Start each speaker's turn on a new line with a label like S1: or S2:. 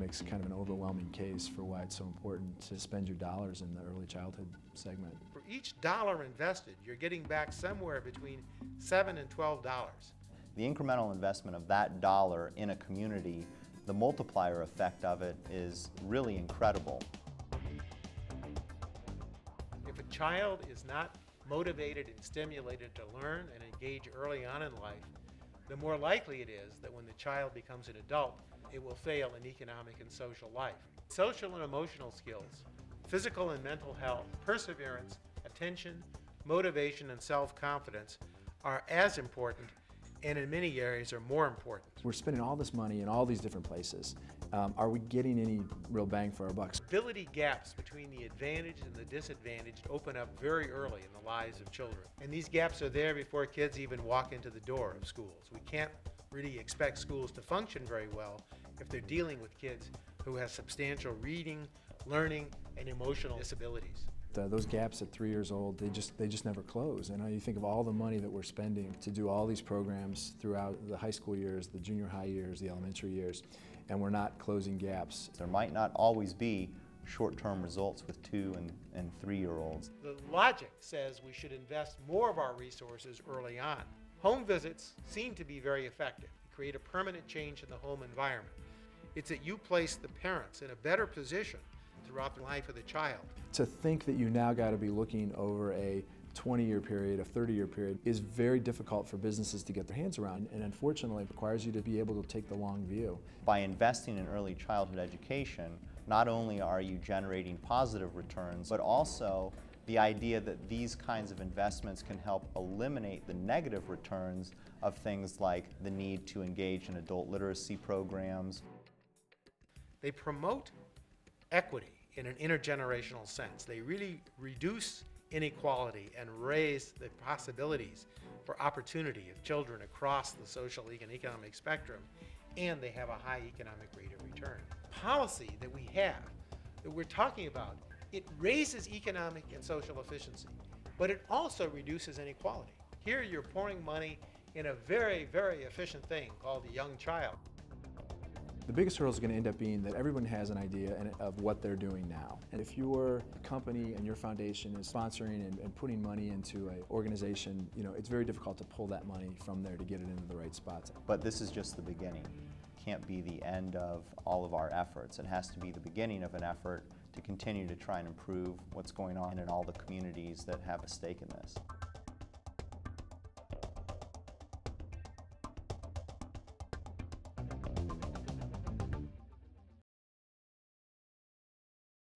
S1: makes kind of an overwhelming case for why it's so important to spend your dollars in the early childhood segment.
S2: For each dollar invested, you're getting back somewhere between $7 and $12.
S3: The incremental investment of that dollar in a community, the multiplier effect of it is really incredible.
S2: If a child is not motivated and stimulated to learn and engage early on in life, the more likely it is that when the child becomes an adult, it will fail in economic and social life. Social and emotional skills, physical and mental health, perseverance, attention, motivation, and self-confidence are as important, and in many areas are more important.
S1: We're spending all this money in all these different places. Are we getting any real bang for our bucks?
S2: Ability gaps between the advantaged and the disadvantaged open up very early in the lives of children. And these gaps are there before kids even walk into the door of schools. We can't really expect schools to function very well if they're dealing with kids who have substantial reading, learning, and emotional disabilities.
S1: Those gaps at 3 years old, they just never close. And you think of all the money that we're spending to do all these programs throughout the high school years, the junior high years, the elementary years, and we're not closing gaps.
S3: There might not always be short-term results with 2 and 3-year-olds.
S2: The logic says we should invest more of our resources early on. Home visits seem to be very effective. They create a permanent change in the home environment. It's that you place the parents in a better position throughout the life of the child.
S1: To think that you now got to be looking over a 20-year period, a 30-year period, is very difficult for businesses to get their hands around, and unfortunately it requires you to be able to take the long view.
S3: By investing in early childhood education, not only are you generating positive returns, but also the idea that these kinds of investments can help eliminate the negative returns of things like the need to engage in adult literacy programs.
S2: They promote equity in an intergenerational sense. They really reduce inequality and raise the possibilities for opportunity of children across the social and economic spectrum, and they have a high economic rate of return. Policy that we have, that we're talking about, it raises economic and social efficiency, but it also reduces inequality. Here you're pouring money in a very, very efficient thing called the young child.
S1: The biggest hurdle is going to end up being that everyone has an idea of what they're doing now. And if your company and your foundation is sponsoring and putting money into an organization, it's very difficult to pull that money from there to get it into the right spots.
S3: But this is just the beginning. It can't be the end of all of our efforts. It has to be the beginning of an effort to continue to try and improve what's going on in all the communities that have a stake in this.